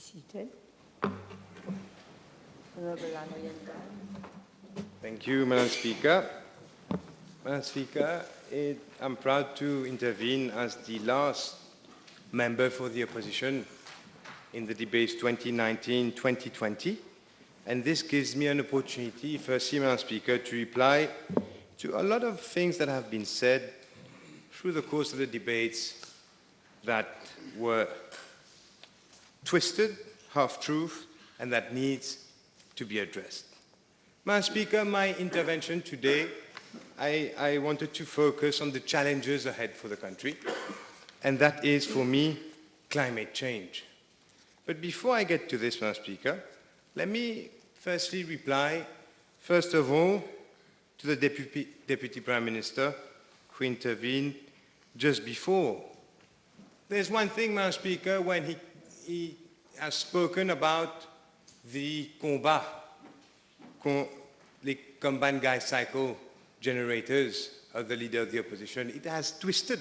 publicité. Thank you, Madam Speaker. Madam Speaker, I'm proud to intervene as the last member for the opposition in the debates 2019-2020. And this gives me an opportunity, firstly, Madam Speaker, to reply to a lot of things that have been said through the course of the debates that were twisted, half-truth, and that needs to be addressed. Madam Speaker, my intervention today, I wanted to focus on the challenges ahead for the country, and that is, for me, climate change. But before I get to this, Madam Speaker, let me firstly reply, first of all, to the Deputy Prime Minister who intervened just before. There's one thing, Madam Speaker, when he has spoken about the combat, the combined gas cycle generators of the leader of the opposition, it has twisted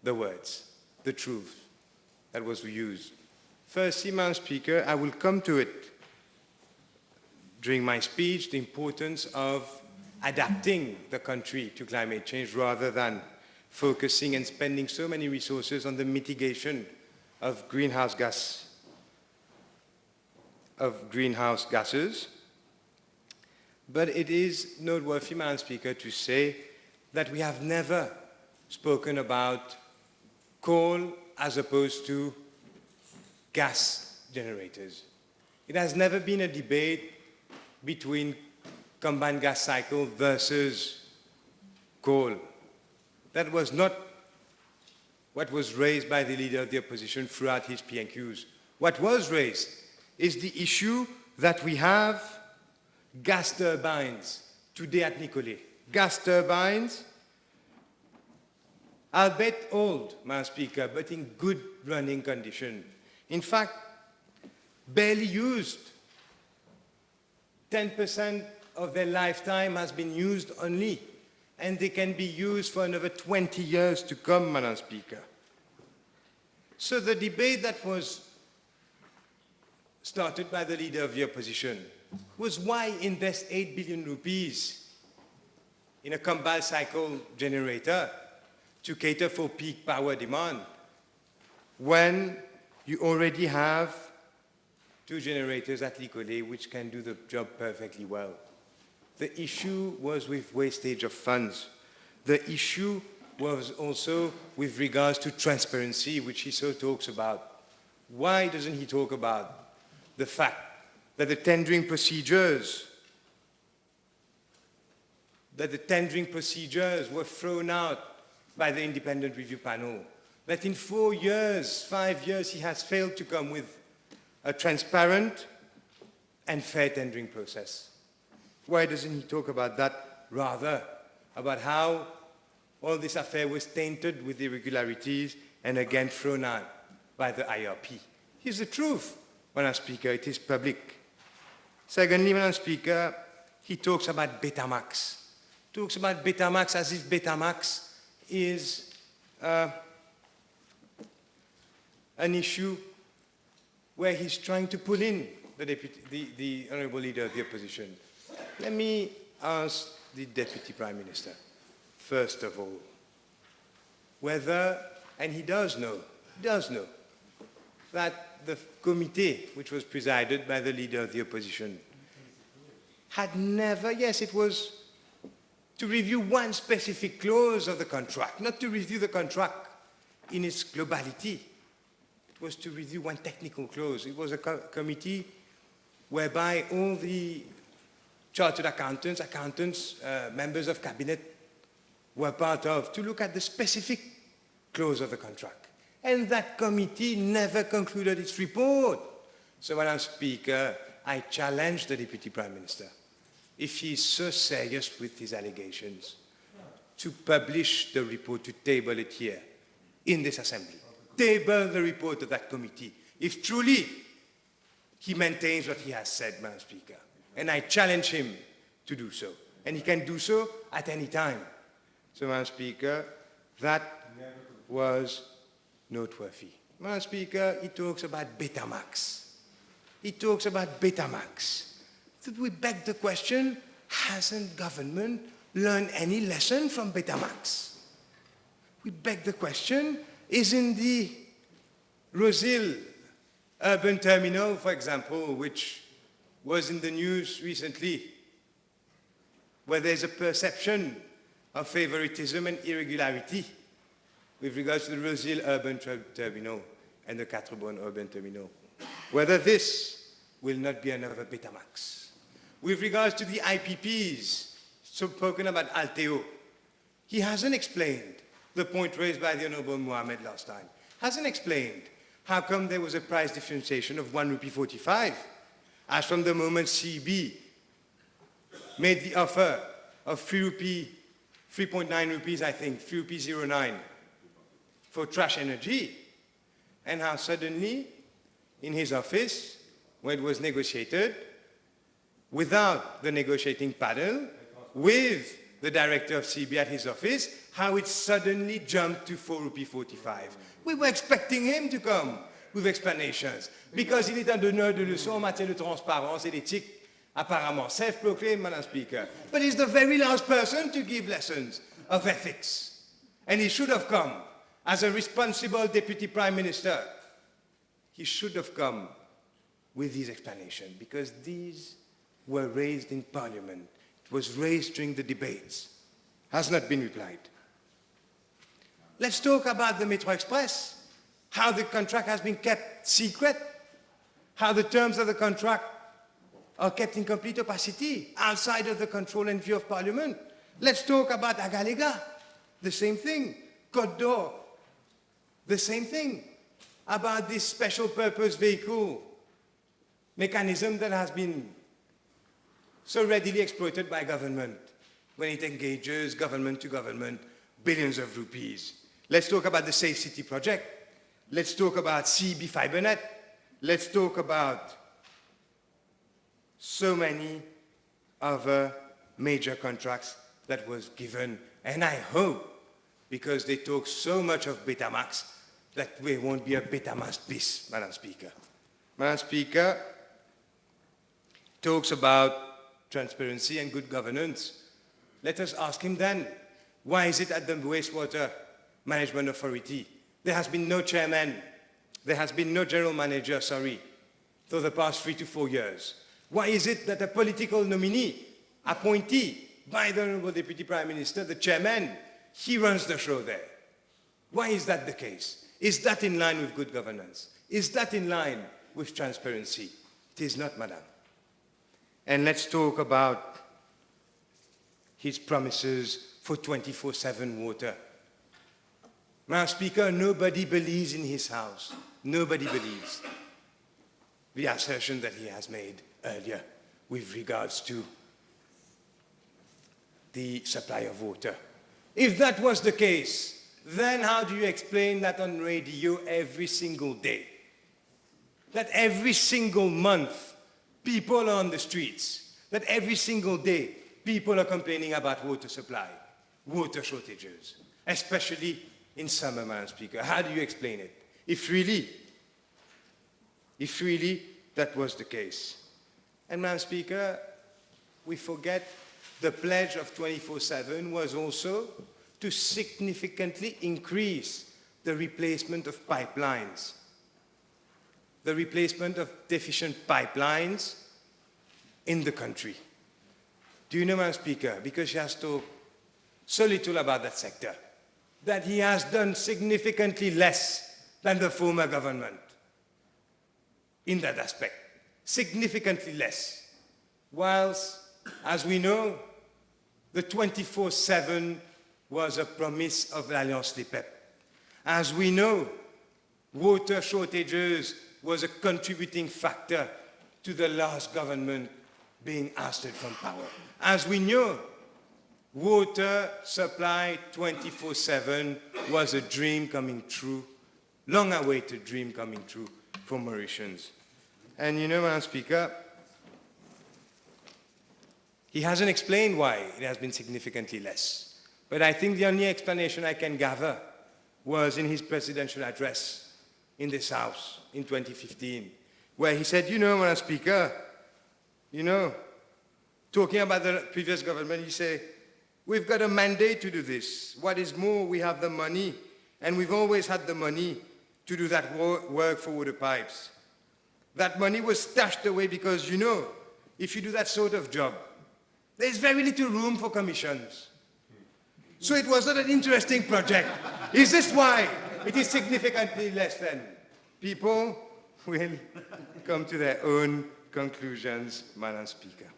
the words, the truth that was used. Firstly, Madam Speaker, I will come to it during my speech, the importance of adapting the country to climate change rather than focusing and spending so many resources on the mitigation of greenhouse gases. But it is noteworthy, Madam Speaker, to say that we have never spoken about coal as opposed to gas generators. It has never been a debate between combined gas cycle versus coal. That was not what was raised by the leader of the opposition throughout his P&Qs. What was raised is the issue that we have gas turbines today at Nicolet. Gas turbines, albeit old, Madam Speaker, but in good running condition. In fact, barely used. 10% of their lifetime has been used only, and they can be used for another 20 years to come, Madam Speaker. So the debate that was started by the leader of the opposition was why invest 8 billion rupees in a combined cycle generator to cater for peak power demand when you already have 2 generators at Nicolet which can do the job perfectly well. The issue was with wastage of funds. The issue was also with regards to transparency, which he so talks about. Why doesn't he talk about the fact that the tendering procedures were thrown out by the independent review panel, that in 4 years, 5 years, he has failed to come with a transparent and fair tendering process? Why doesn't he talk about that, rather about how all this affair was tainted with irregularities and again thrown out by the IRP? Here's the truth, Madam Speaker, it is public. Secondly, Madam Speaker, he talks about Betamax. Talks about Betamax as if Betamax is an issue where he's trying to pull in the Honourable Leader of the Opposition. Let me ask the Deputy Prime Minister, first of all, whether, and he does know, that the committee, which was presided by the Leader of the Opposition, had never, yes, it was to review one specific clause of the contract, not to review the contract in its globality. It was to review one technical clause. It was a committee whereby all the chartered accountants, members of cabinet were part of, to look at the specific clause of the contract. And that committee never concluded its report. So, Madam Speaker, I challenge the Deputy Prime Minister, if he is so serious with his allegations, to publish the report, to table it here in this Assembly. Table the report of that committee, if truly he maintains what he has said, Madam Speaker. And I challenge him to do so. And he can do so at any time. So, Madam Speaker, that was noteworthy. Madam Speaker, he talks about Betamax. He talks about Betamax. Did we beg the question, hasn't government learned any lesson from Betamax? We beg the question, isn't the Rosil urban terminal, for example, which was in the news recently, where there's a perception of favoritism and irregularity with regards to the Rosil urban terminal and the Quatre-Bornes urban terminal, whether this will not be another Betamax. With regards to the IPPs, spoken about Alteo, he hasn't explained the point raised by the Honorable Mohammed last time. Hasn't explained how come there was a price differentiation of 1 rupee 45, as from the moment CB made the offer of 3.9 rupees, I think, 3.09 for trash energy, and how suddenly, in his office, when it was negotiated, without the negotiating panel, with the director of CB at his office, how it suddenly jumped to 4 rupee 45. We were expecting him to come with explanations, because il est un donneur de leçons en matière de transparence et d'éthique, apparemment self-proclaimed, Madam Speaker. But he's the very last person to give lessons of ethics. And he should have come as a responsible Deputy Prime Minister. He should have come with these explanations, because these were raised in Parliament. It was raised during the debates. Has not been replied. Let's talk about the Metro Express, how the contract has been kept secret, how the terms of the contract are kept in complete opacity, outside of the control and view of Parliament. Let's talk about Agalega, the same thing. Côte d'Or, the same thing. About this special purpose vehicle mechanism that has been so readily exploited by government when it engages government to government billions of rupees. Let's talk about the Safe City project. Let's talk about CB FiberNet. Let's talk about so many other major contracts that was given. And I hope, because they talk so much of Betamax, that there won't be a Betamax piece, Madam Speaker. Madam Speaker talks about transparency and good governance. Let us ask him then, why is it at the Wastewater Management Authority there has been no chairman, there has been no general manager, for the past 3 to 4 years? Why is it that a political nominee, appointee by the Honorable Deputy Prime Minister, the chairman, he runs the show there? Why is that the case? Is that in line with good governance? Is that in line with transparency? It is not, Madam. And let's talk about his promises for 24/7 water. Madam Speaker, nobody believes in his house. Nobody believes the assertion that he has made earlier with regards to the supply of water. If that was the case, then how do you explain that on radio every single day? That every single month, people are on the streets. That every single day, people are complaining about water supply, water shortages, especially in summer, Madam Speaker. How do you explain it? If really that was the case. And Madam Speaker, we forget the pledge of 24/7 was also to significantly increase the replacement of pipelines, the replacement of deficient pipelines in the country. Do you know, Madam Speaker, because she has talked so little about that sector, that he has done significantly less than the former government in that aspect, significantly less. Whilst, as we know, the 24/7 was a promise of l'Alliance des Peuples. As we know, water shortages was a contributing factor to the last government being ousted from power. As we know, water supply 24/7 was a dream coming true, long-awaited dream coming true for Mauritians. And you know, Madam Speaker, he hasn't explained why it has been significantly less. But I think the only explanation I can gather was in his presidential address, in this House in 2015, where he said, you know, Madam Speaker, you know, talking about the previous government, he said, we've got a mandate to do this. What is more, we have the money, and we've always had the money to do that work for water pipes. That money was stashed away because, you know, if you do that sort of job, there's very little room for commissions. So it was not an interesting project. Is this why it is significantly less than? People will come to their own conclusions, Madam Speaker.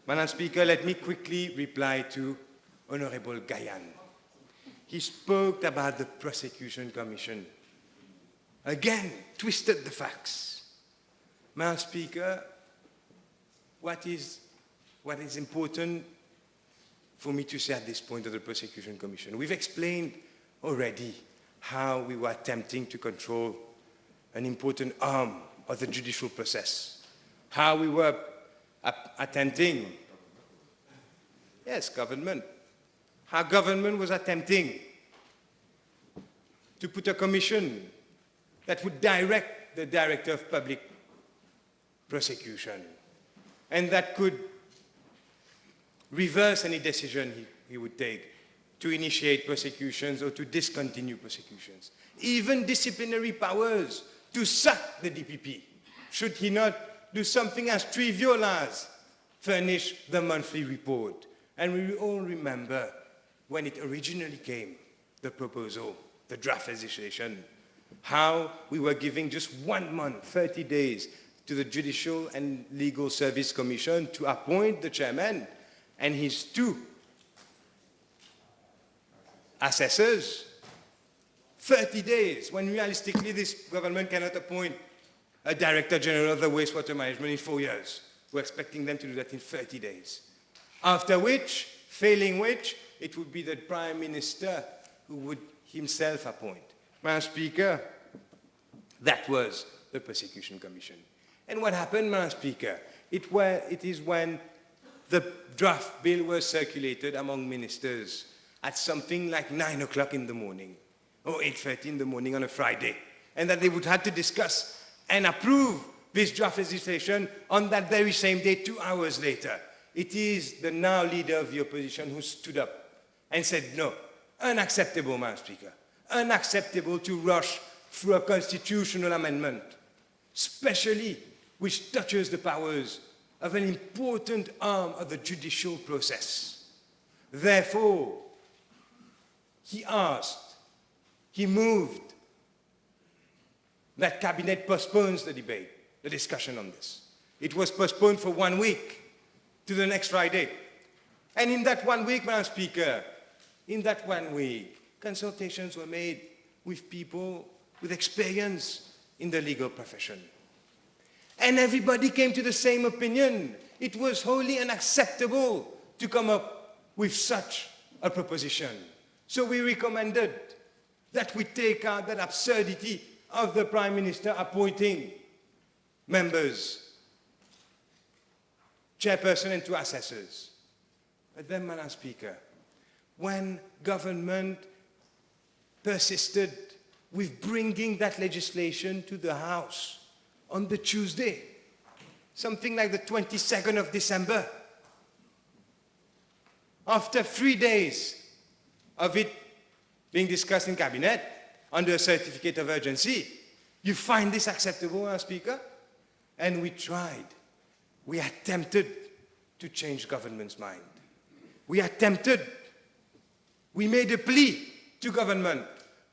Madam Speaker, let me quickly reply to Honorable Gayan. He spoke about the Prosecution Commission. Again, twisted the facts. Madam Speaker, what is important for me to say at this point of the Prosecution Commission? We've explained already how we were attempting to control an important arm of the judicial process, how we were attempting, yes, government, how government was attempting to put a commission that would direct the Director of Public Prosecution and that could reverse any decision he would take to initiate prosecutions or to discontinue prosecutions. Even disciplinary powers to sack the DPP, should he not do something as trivial as furnish the monthly report. And we all remember when it originally came, the proposal, the draft legislation, how we were giving just 1 month, 30 days, to the Judicial and Legal Service Commission to appoint the chairman and his 2 assessors. 30 days, when realistically this government cannot appoint a Director General of the Wastewater Management in 4 years. We're expecting them to do that in 30 days. After which, failing which, it would be the Prime Minister who would himself appoint. Madam Speaker, that was the Prosecution Commission. And what happened, Madam Speaker? It is when the draft bill was circulated among ministers at something like 9 o'clock in the morning, or 8:30 in the morning on a Friday, and that they would have to discuss and approve this draft legislation on that very same day, 2 hours later. It is the now leader of the opposition who stood up and said, no, unacceptable, Madam Speaker, unacceptable to rush through a constitutional amendment, especially which touches the powers of an important arm of the judicial process. Therefore, he asked, he moved that Cabinet postpones the debate, the discussion on this. It was postponed for 1 week to the next Friday. And in that 1 week, Madam Speaker, in that 1 week, consultations were made with people with experience in the legal profession. And everybody came to the same opinion. It was wholly unacceptable to come up with such a proposition. So we recommended that we take out that absurdity of the Prime Minister appointing members, chairperson and 2 assessors. But then, Madam Speaker, when government persisted with bringing that legislation to the House on the Tuesday, something like the 22nd of December, after 3 days of it being discussed in Cabinet under a certificate of urgency, you find this acceptable, Madam Speaker? And we tried. We attempted to change government's mind. We attempted. We made a plea to government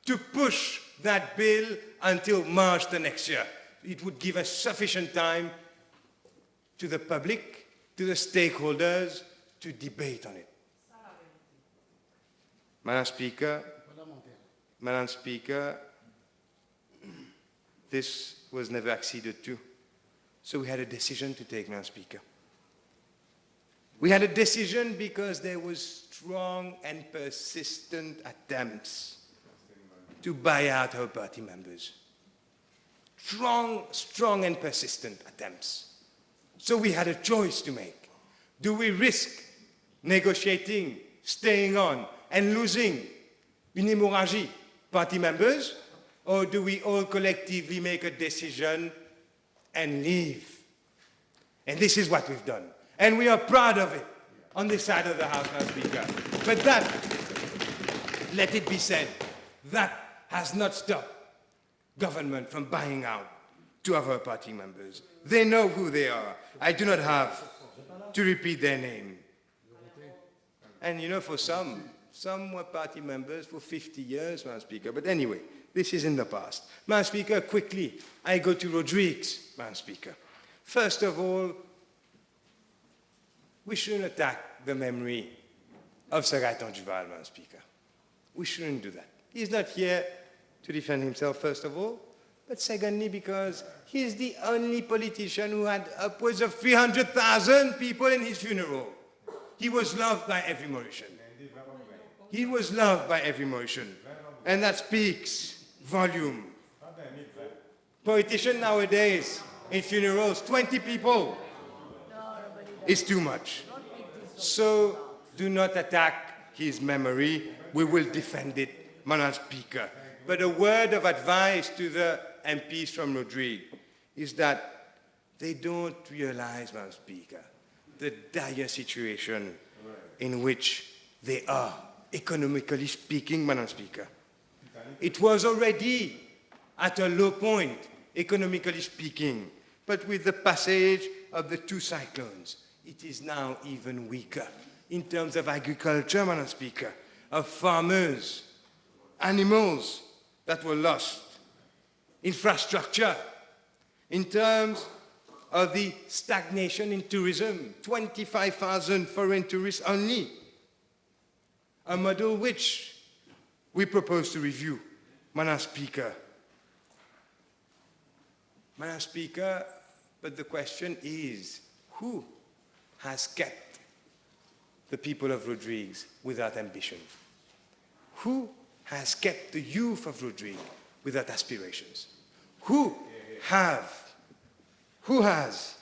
to push that bill until March the next year. It would give us sufficient time to the public, to the stakeholders, to debate on it. Madam Speaker, this was never acceded to. So we had a decision to take, Madam Speaker. We had a decision because there were strong and persistent attempts to buy out our party members. Strong and persistent attempts. So we had a choice to make. Do we risk negotiating, staying on, and losing, une hémorragie, party members, Or do we all collectively make a decision and leave? And this is what we've done. And we are proud of it on this side of the House, Madam Speaker. But that, let it be said, that has not stopped government from buying out two of our party members. They know who they are. I do not have to repeat their name. And you know, for some were party members for 50 years, Madam Speaker. But anyway, this is in the past. Madam Speaker, quickly, I go to Rodrigues, Madam Speaker. First of all, we shouldn't attack the memory of Sir Adrien Duval, Madam Speaker. We shouldn't do that. He's not here to defend himself, first of all, but secondly, because he's the only politician who had upwards of 300,000 people in his funeral. He was loved by every Mauritian. He was loved by every Mauritian. And that speaks volume. Politicians nowadays, in funerals, 20 people is too much. So do not attack his memory. We will defend it, Madam Speaker. But a word of advice to the MPs from Rodrigues is that they don't realize, Madam Speaker, the dire situation in which they are, economically speaking, Madam Speaker. It was already at a low point, economically speaking, but with the passage of the two cyclones, it is now even weaker in terms of agriculture, Madam Speaker, of farmers, animals that were lost, infrastructure, in terms of the stagnation in tourism, 25,000 foreign tourists only, a model which we propose to review, Madam Speaker. Madam Speaker, but the question is, who has kept the people of Rodrigues without ambition? Who has kept the youth of Rodrigues without aspirations? Who has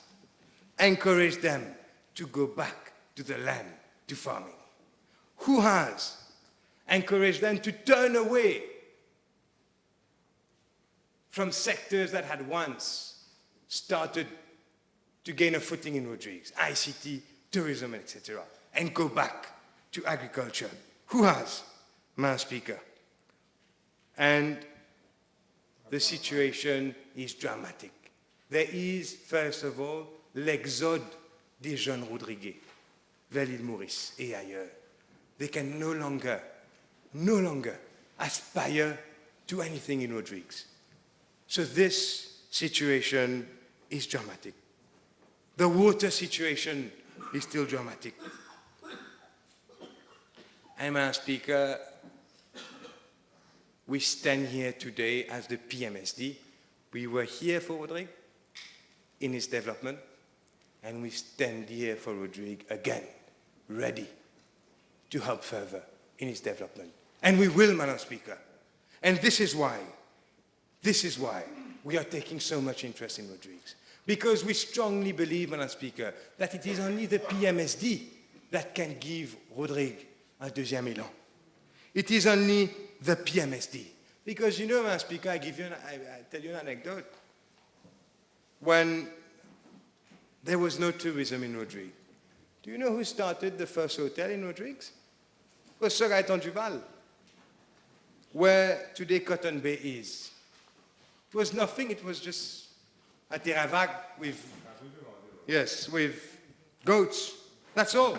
encouraged them to go back to the land, to farming? Who has encouraged them to turn away from sectors that had once started to gain a footing in Rodrigues, ICT, tourism, etc., and go back to agriculture? Who has, Madam Speaker? And the situation is dramatic. There is, first of all, l'exode des jeunes Rodriguais vers l'île Maurice et ailleurs. They can no longer aspire to anything in Rodrigues. So this situation is dramatic. The water situation is still dramatic. And Madam Speaker, we stand here today as the PMSD. We were here for Rodrigues in its development, and we stand here for Rodrigues again, ready to help further in its development. And we will, Madam Speaker. And this is why we are taking so much interest in Rodrigues. Because we strongly believe, Madam Speaker, that it is only the PMSD that can give Rodrigues un deuxième élan. It is only the PMSD. Because you know, Madam Speaker, I tell you an anecdote. When there was no tourism in Rodrigues, do you know who started the first hotel in Rodrigues? It was Sir Adrien Duval, where today Cotton Bay is. It was nothing, it was just a terrain vague with goats, that's all.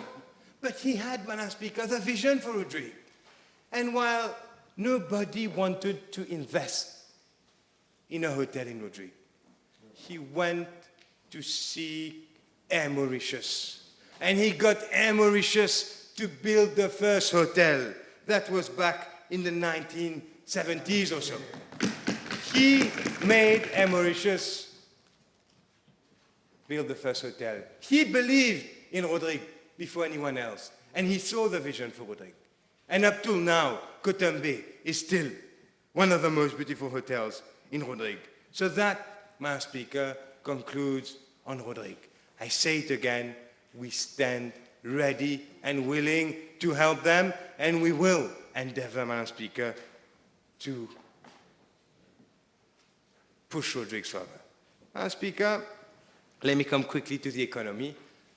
But he had, Madam Speaker, the vision for Rodrigues. And while nobody wanted to invest in a hotel in Rodrigues, he went to see Air Mauritius. And he got Air Mauritius to build the first hotel. That was back in the 1970s or so. He made Air Mauritius build the first hotel. He believed in Rodrigues before anyone else. And he saw the vision for Rodrigues. And up till now, Cotton Bay is still one of the most beautiful hotels in Rodrigues. So that, Madam Speaker, concludes on Rodrigues. I say it again, we stand ready and willing to help them, and we will endeavor, Madam Speaker, to push Rodrigues further. Madam Speaker, let me come quickly to the economy.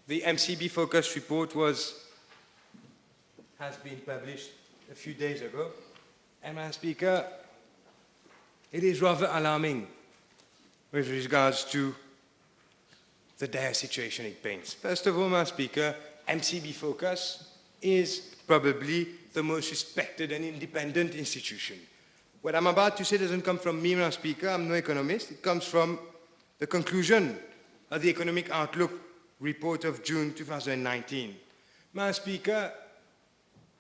The MCB focus report has been published a few days ago. And Madam Speaker, it is rather alarming with regards to the dire situation it paints. First of all, Madam Speaker, MCB focus is probably the most respected and independent institution. What I'm about to say doesn't come from me, Madam Speaker. I'm no economist. It comes from the conclusion of the Economic Outlook report of June 2019. Madam Speaker,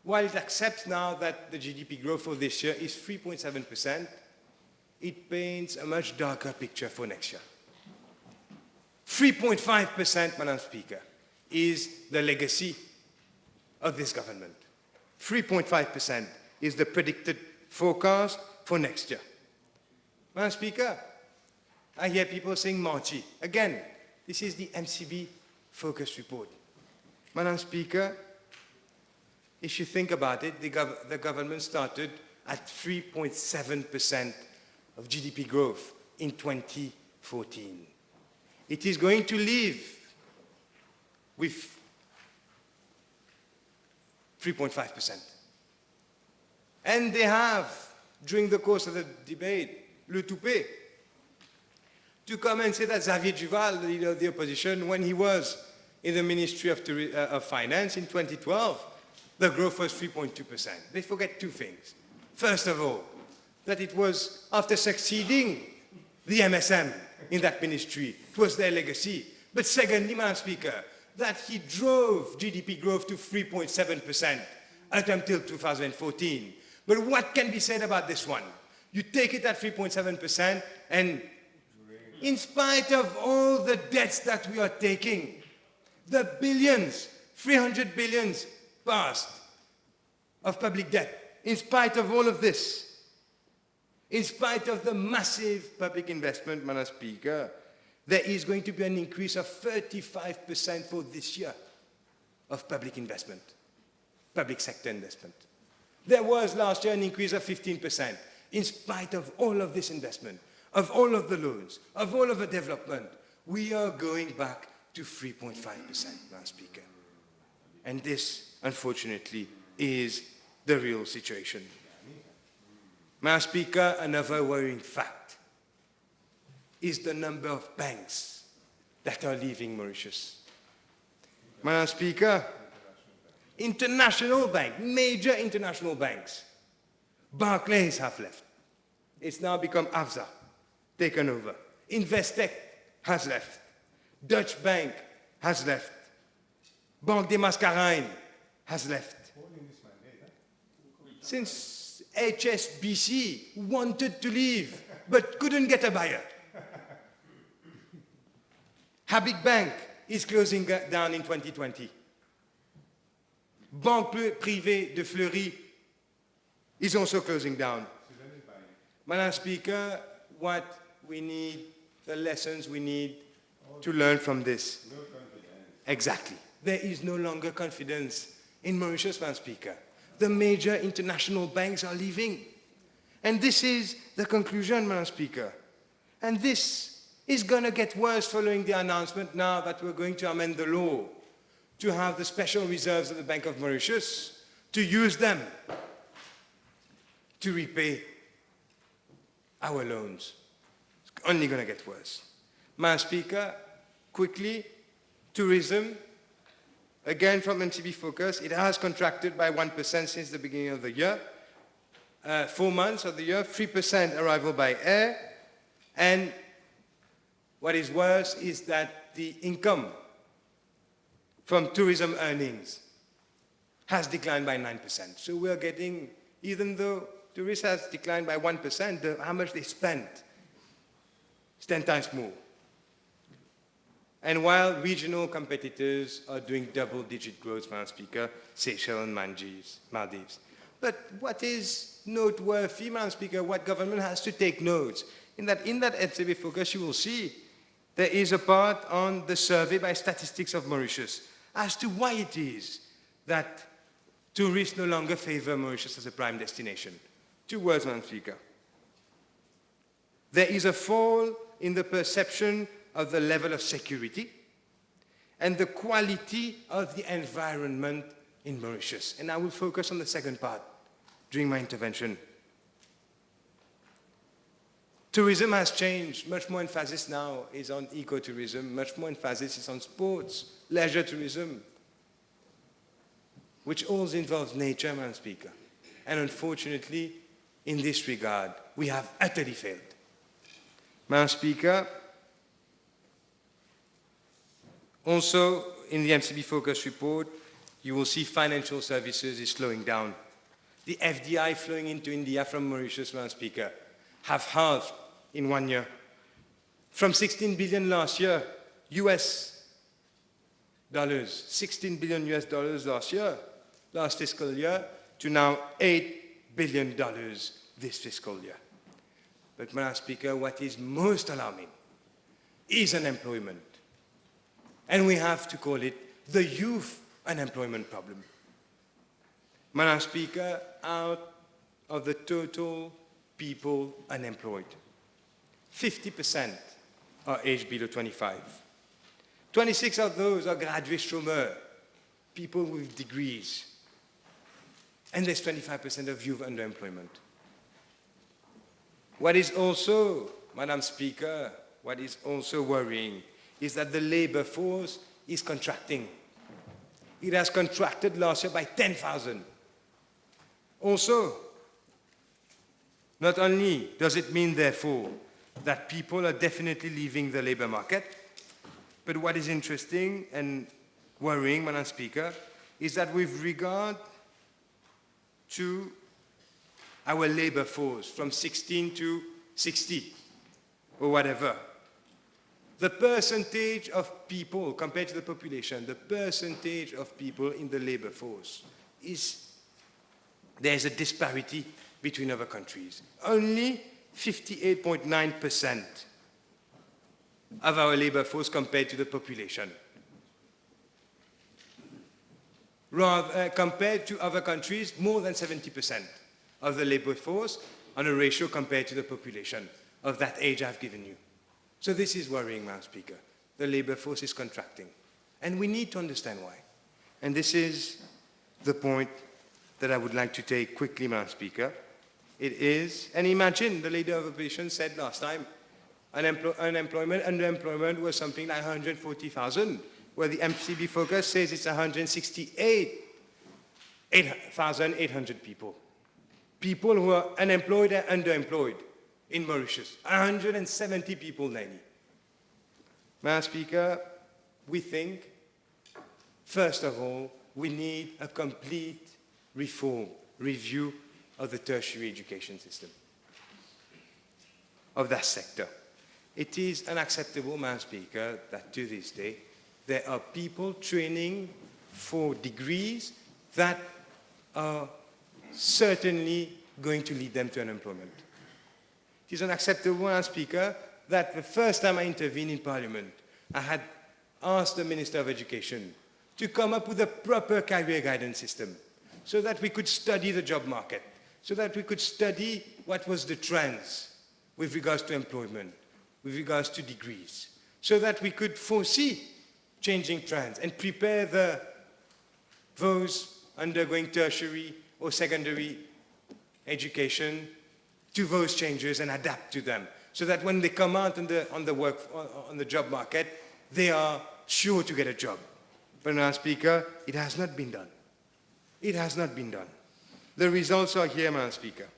while it accepts now that the GDP growth for this year is 3.7%, it paints a much darker picture for next year. 3.5%, Madam Speaker, is the legacy of this government. 3.5% is the predicted forecast for next year. Madam Speaker, I hear people saying Marchi. Again, this is the MCB focus report. Madam Speaker, if you think about it, the government started at 3.7% of GDP growth in 2014. It is going to leave with 3.5%. And they have, during the course of the debate, le toupet, to come and say that Adrien Duval, the leader of the opposition, when he was in the Ministry of Finance in 2012, the growth was 3.2%. They forget two things. First of all, that it was after succeeding the MSM in that ministry. It was their legacy. But secondly, Madam Speaker, that he drove GDP growth to 3.7% up until 2014. But what can be said about this one? You take it at 3.7%, and in spite of all the debts that we are taking, the billions, 300 billions passed of public debt, in spite of all of this, in spite of the massive public investment, Madam Speaker, there is going to be an increase of 35% for this year of public investment, public sector investment. There was last year an increase of 15%. In spite of all of this investment, of all of the loans, of all of the development, we are going back to 3.5%, Madam Speaker. And this, unfortunately, is the real situation. Madam Speaker, another worrying fact is the number of banks that are leaving Mauritius. Madam Speaker, international banks, major international banks, Barclays have left. It's now become AFSA, taken over. Investec has left. Dutch Bank has left. Banque des Mascareignes has left. Since HSBC wanted to leave, but couldn't get a buyer. Habib Bank is closing down in 2020. Banque Privée de Fleury is also closing down. Madam Speaker, what we need, the lessons we need to learn from this. Exactly. There is no longer confidence in Mauritius, Madam Speaker. The major international banks are leaving. And this is the conclusion, Madam Speaker. And this is going to get worse following the announcement now that we're going to amend the law to have the special reserves of the Bank of Mauritius, to use them to repay our loans. It's only going to get worse. Madam Speaker, quickly, tourism, again from MCB focus, it has contracted by 1% since the beginning of the year. 4 months of the year, 3% arrival by air, and what is worse is that the income from tourism earnings has declined by 9%. So we are getting, even though tourists has declined by 1%, how much they spend is 10 times more. And while regional competitors are doing double-digit growth, Madam Speaker, Seychelles and Maldives. But what is noteworthy, Madam Speaker, what government has to take notes, in that MCB focus you will see there is a part on the survey by Statistics of Mauritius as to why it is that tourists no longer favor Mauritius as a prime destination. 2 words, Madam Speaker. There is a fall in the perception of the level of security and the quality of the environment in Mauritius. And I will focus on the second part during my intervention. Tourism has changed. Much more emphasis now is on ecotourism. Much more emphasis is on sports, leisure tourism, which all involves nature, Madam Speaker. And unfortunately, in this regard, we have utterly failed. Madam Speaker, also in the MCB Focus report, you will see financial services is slowing down. The FDI flowing into India from Mauritius, Madam Speaker, have halved in 1 year. From 16 billion last year, US dollars, 16 billion US dollars last fiscal year, to now $8 billion this fiscal year. But, Madam Speaker, what is most alarming is unemployment. And we have to call it the youth unemployment problem. Madam Speaker, out of the total people unemployed, 50% are aged below 25. 26 of those are graduate chômeurs, people with degrees. And there's 25% of youth underemployment. What is also, Madam Speaker, what is also worrying is that the labor force is contracting. It has contracted last year by 10,000. Also, not only does it mean, therefore, that people are definitely leaving the labor market, but what is interesting and worrying, Madam Speaker, is that with regard to our labor force from 16 to 60 or whatever, the percentage of people compared to the population, the percentage of people in the labor force there's a disparity between other countries. Only 58.9% of our labor force compared to the population. Rather, compared to other countries, more than 70% of the labor force on a ratio compared to the population of that age I've given you. So this is worrying, Madam Speaker. The labor force is contracting. And we need to understand why. And this is the point that I would like to take quickly, Madam Speaker. It is, and imagine the Leader of Opposition said last time, underemployment was something like 140,000, where the MCB Focus says it's 168,800 people. People who are unemployed and underemployed in Mauritius. 170 people daily. Madam Speaker, we think, first of all, we need a complete review of the tertiary education system, of that sector. It is unacceptable, Madam Speaker, that to this day, there are people training for degrees that are certainly going to lead them to unemployment. It is unacceptable, Madam Speaker, that the first time I intervened in Parliament, I had asked the Minister of Education to come up with a proper career guidance system so that we could study the job market, so that we could study what was the trends with regards to employment, with regards to degrees, so that we could foresee changing trends and prepare those undergoing tertiary or secondary education to those changes and adapt to them, so that when they come out on the job market, they are sure to get a job. But, Madam Speaker, it has not been done. It has not been done. The results are here, Madam Speaker.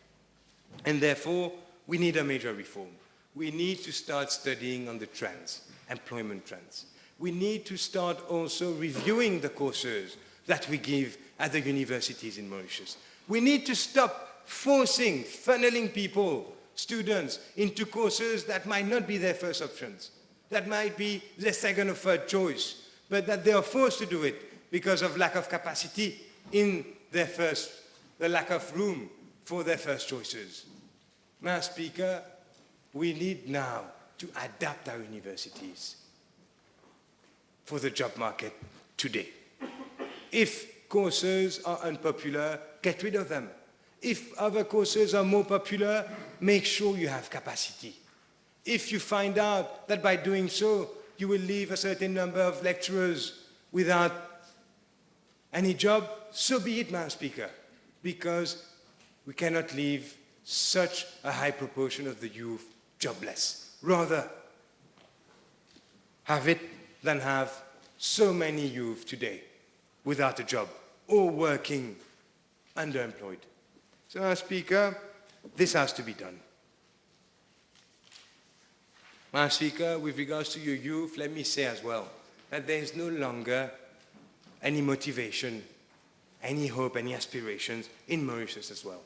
And therefore, we need a major reform. We need to start studying on the trends, employment trends. We need to start also reviewing the courses that we give at the universities in Mauritius. We need to stop funneling people, students, into courses that might not be their first options, that might be their second or third choice, but that they are forced to do it because of lack of capacity in the lack of room for their first choices. Madam Speaker, we need now to adapt our universities for the job market today. If courses are unpopular, get rid of them. If other courses are more popular, make sure you have capacity. If you find out that by doing so, you will leave a certain number of lecturers without any job, so be it, Madam Speaker, because we cannot leave such a high proportion of the youth jobless. Rather, have it than have so many youth today without a job or working underemployed. So, Madam Speaker, this has to be done. Madam Speaker, with regards to your youth, let me say as well that there is no longer any motivation, any hope, any aspirations in Mauritius as well.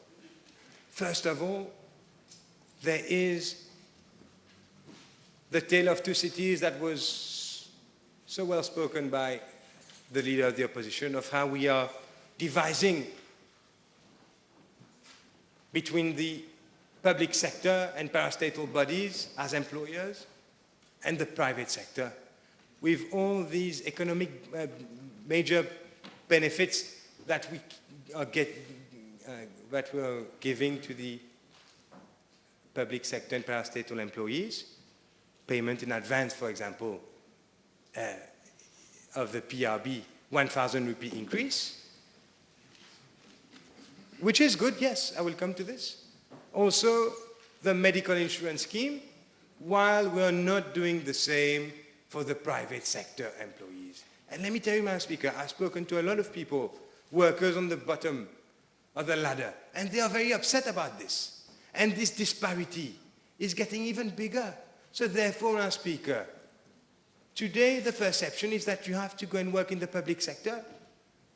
First of all, there is the tale of two cities that was so well spoken by the leader of the opposition, of how we are devising between the public sector and parastatal bodies as employers and the private sector, with all these economic major benefits that we are giving to the public sector and parastatal employees, payment in advance, for example, of the PRB, 1,000 rupee increase, which is good, yes, I will come to this. Also, the medical insurance scheme, while we are not doing the same for the private sector employees. And let me tell you, Madam Speaker, I've spoken to a lot of people, workers on the bottom of the ladder, and they are very upset about this. And this disparity is getting even bigger. So therefore, Madam Speaker, today the perception is that you have to go and work in the public sector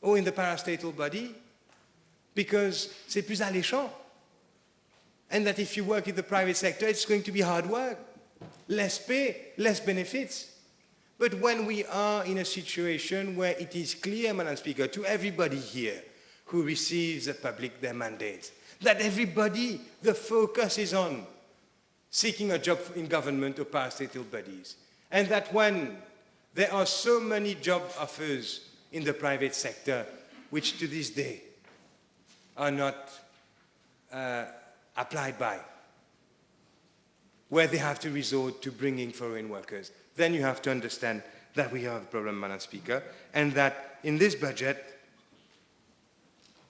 or in the parastatal body because c'est plus alléchant. And that if you work in the private sector, it's going to be hard work, less pay, less benefits. But when we are in a situation where it is clear, Madam Speaker, to everybody here who receives the public their mandates, that everybody, the focus is on seeking a job in government or parastatal bodies, and that when there are so many job offers in the private sector, which to this day are not applied by, where they have to resort to bringing foreign workers, then you have to understand that we have a problem, Madam Speaker, and that in this budget,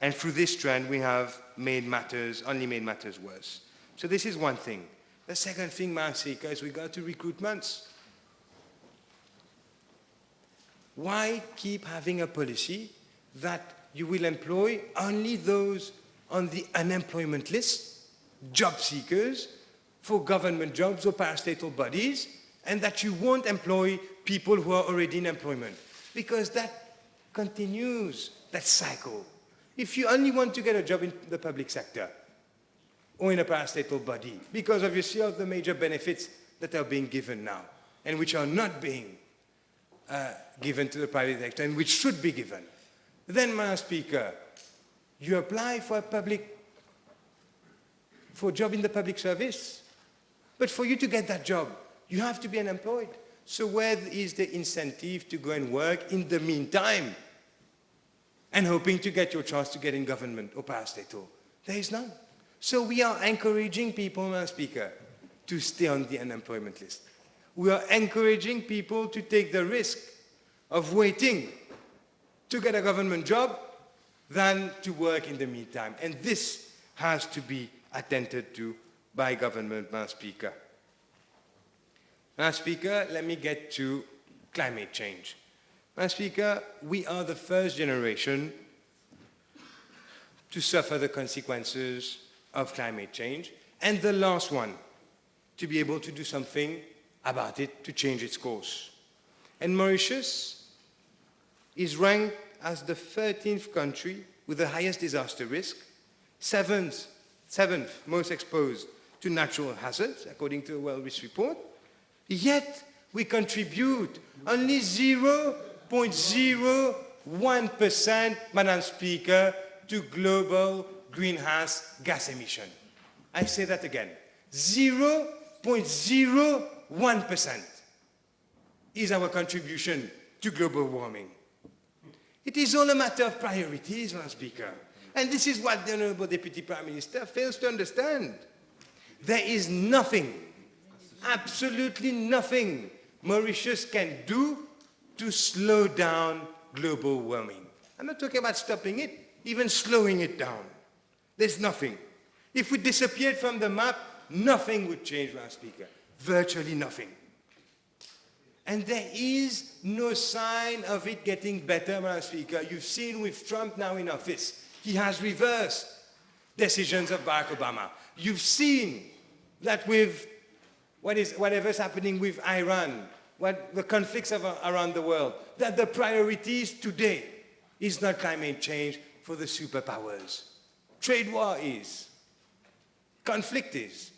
and through this trend, we have only made matters worse. So this is one thing. The second thing, Madam Speaker, is regard to recruitments. Why keep having a policy that you will employ only those on the unemployment list, job seekers, for government jobs or parastatal bodies, and that you won't employ people who are already in employment? Because that continues that cycle. If you only want to get a job in the public sector or in a parastatal body, because obviously of the major benefits that are being given now, and which are not being given to the private sector, and which should be given, then, Madam Speaker, you apply for a job in the public service. But for you to get that job, you have to be unemployed. So where is the incentive to go and work in the meantime and hoping to get your chance to get in government or parastatal? There is none. So we are encouraging people, Madam Speaker, to stay on the unemployment list. We are encouraging people to take the risk of waiting to get a government job than to work in the meantime. And this has to be attended to by government, Madam Speaker. Madam Speaker, let me get to climate change. Madam Speaker, we are the first generation to suffer the consequences of climate change, and the last one to be able to do something about it, to change its course. And Mauritius is ranked as the 13th country with the highest disaster risk, seventh most exposed to natural hazards, according to a well-researched report. Yet, we contribute only 0.01%, Madam Speaker, to global greenhouse gas emission. I say that again. 0.01% is our contribution to global warming. It is all a matter of priorities, Madam Speaker. And this is what the Honourable Deputy Prime Minister fails to understand. There is nothing absolutely nothing Mauritius can do to slow down global warming. I'm not talking about stopping it, even slowing it down. There's nothing. If we disappeared from the map, nothing would change, Madam Speaker. Virtually nothing. And there is no sign of it getting better, Madam Speaker. You've seen with Trump now in office, he has reversed decisions of Barack Obama. You've seen that with whatever's happening with Iran, the conflicts around the world, that the priorities today is not climate change for the superpowers. Trade war is, conflict is,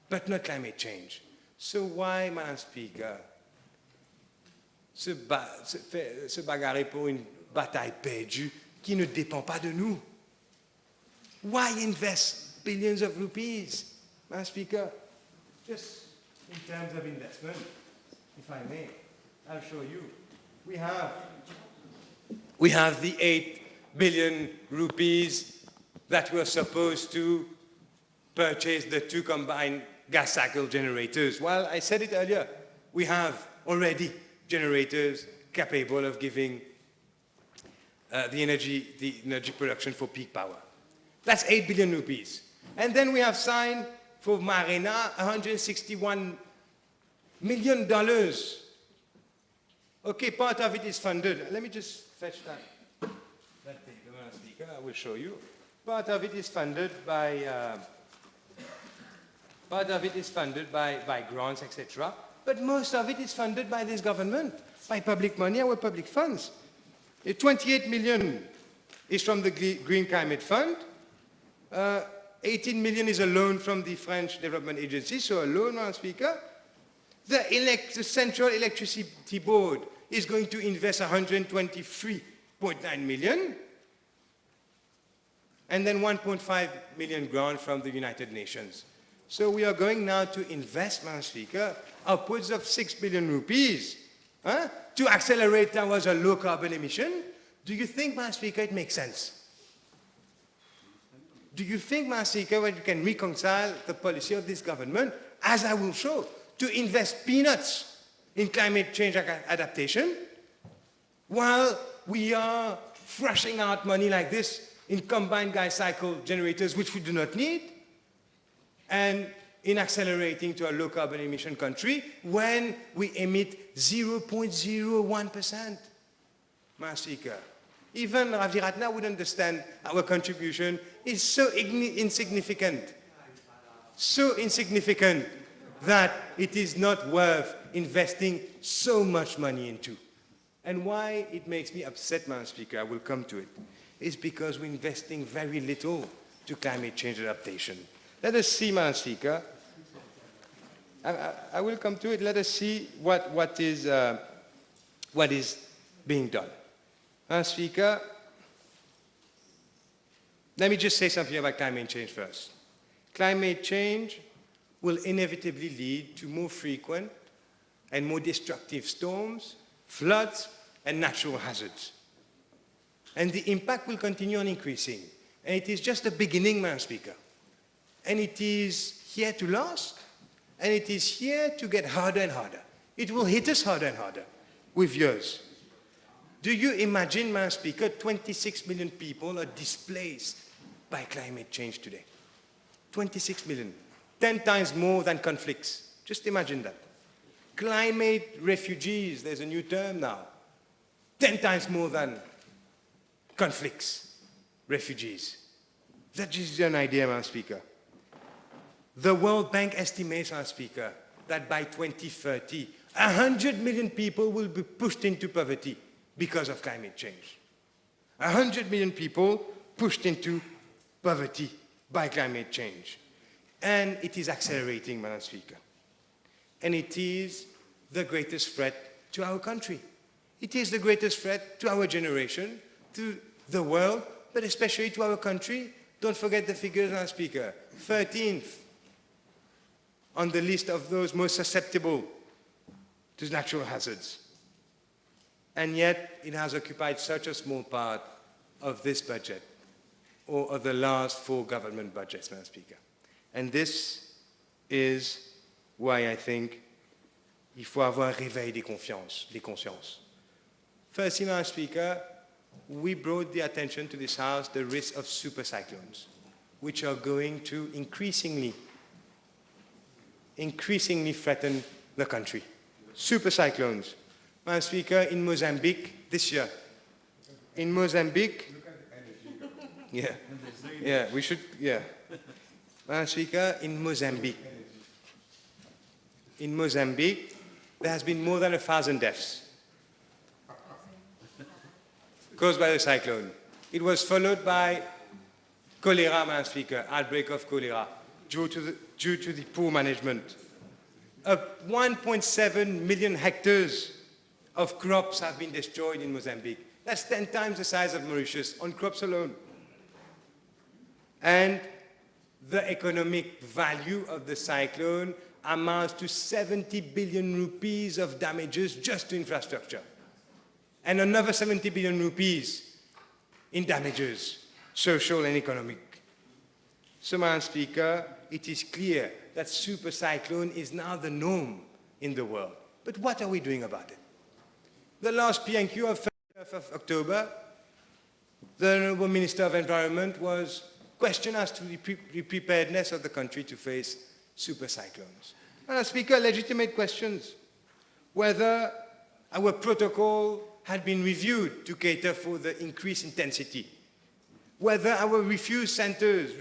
but not climate change. So why, Madam Speaker, se bagarrer pour une bataille perdue qui ne dépend pas de nous? Why invest billions of rupees, Madam Speaker? Just in terms of investment, if I may, I'll show you. We have the 8 billion rupees that were supposed to purchase the 2 combined gas cycle generators. Well, I said it earlier, we have already generators capable of giving the energy production for peak power. That's 8 billion rupees. And then we have signed for Marina $161 million. Okay, part of it is funded. Let me just fetch that paper, Madam Speaker. I will show you. Part of it is funded by grants, etc. But most of it is funded by this government, by public money, our public funds. 28 million is from the Green Climate Fund. 18 million is a loan from the French Development Agency, so a loan, Madam Speaker. The Central Electricity Board is going to invest 123.9 million, and then 1.5 million grant from the United Nations. So we are going now to invest, Madam Speaker, upwards of 6 billion rupees to accelerate towards a low carbon emission. Do you think, Madam Speaker, it makes sense? Do you think, Madam Speaker, that you can reconcile the policy of this government, as I will show, to invest peanuts in climate change adaptation, while we are thrashing out money like this in combined gas cycle generators, which we do not need, and in accelerating to a low carbon emission country when we emit 0.01%? Madam Speaker, even Ravi Ratna would understand our contribution is so insignificant that it is not worth investing so much money into. And why it makes me upset, Madam Speaker, I will come to it, is because we're investing very little to climate change adaptation. Let us see, Madam Speaker, I will come to it, let us see what is being done. Madam Speaker, let me just say something about climate change first. Climate change will inevitably lead to more frequent and more destructive storms, floods, and natural hazards. And the impact will continue on increasing. And it is just the beginning, Madam Speaker. And it is here to last, and it is here to get harder and harder. It will hit us harder and harder with years. Do you imagine, Madam Speaker, 26 million people are displaced by climate change today? 26 million. 10 times more than conflicts. Just imagine that. Climate refugees, there's a new term now. 10 times more than conflicts, refugees. That gives you an idea, Madam Speaker. The World Bank estimates, Madam Speaker, that by 2030, 100 million people will be pushed into poverty because of climate change. 100 million people pushed into poverty by climate change. And it is accelerating, Madam Speaker. And it is the greatest threat to our country. It is the greatest threat to our generation, to the world, but especially to our country. Don't forget the figures, Madam Speaker. 13th on the list of those most susceptible to natural hazards. And yet, it has occupied such a small part of this budget, or of the last 4 government budgets, Madam Speaker. And this is why I think il faut avoir un réveil des consciences. Firstly, Madam Speaker, we brought the attention to this House the risk of super cyclones, which are going to increasingly threaten the country. Super cyclones. Madam Speaker, in Mozambique this year, Madam Speaker, in Mozambique, there has been more than 1,000 deaths caused by the cyclone. It was followed by cholera, Madam Speaker, outbreak of cholera, due to the poor management. 1.7 million hectares of crops have been destroyed in Mozambique. That's 10 times the size of Mauritius on crops alone. And the economic value of the cyclone amounts to 70 billion rupees of damages just to infrastructure. And another 70 billion rupees in damages, social and economic. So, Madam Speaker, it is clear that super cyclone is now the norm in the world. But what are we doing about it? The last PNQ of 30th of October, the Honourable Minister of Environment was questioned as to the preparedness of the country to face super cyclones. Madam Speaker, legitimate questions. Whether our protocol had been reviewed to cater for the increased intensity. Whether our refuge centers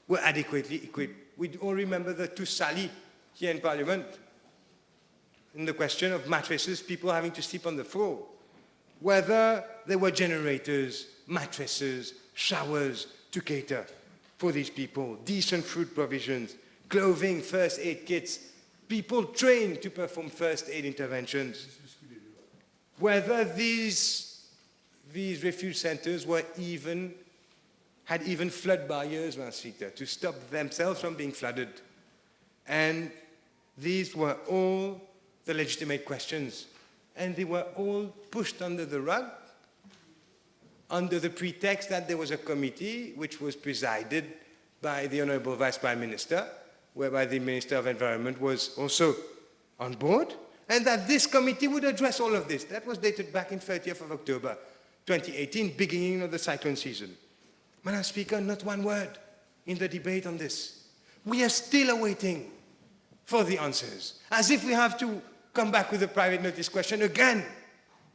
were adequately equipped. We all remember the Toute here in Parliament, in the question of mattresses, people having to sleep on the floor. Whether there were generators, mattresses, showers to cater for these people, decent food provisions, clothing, first aid kits, people trained to perform first aid interventions. Whether these refuge centers had even flood barriers, Madam Speaker, to stop themselves from being flooded. And these were all the legitimate questions. And they were all pushed under the rug under the pretext that there was a committee which was presided by the Honourable Vice Prime Minister, whereby the Minister of Environment was also on board, and that this committee would address all of this. That was dated back in 30th of October 2018, beginning of the cyclone season. Madam Speaker, not one word in the debate on this. We are still awaiting for the answers, as if we have to come back with a private notice question again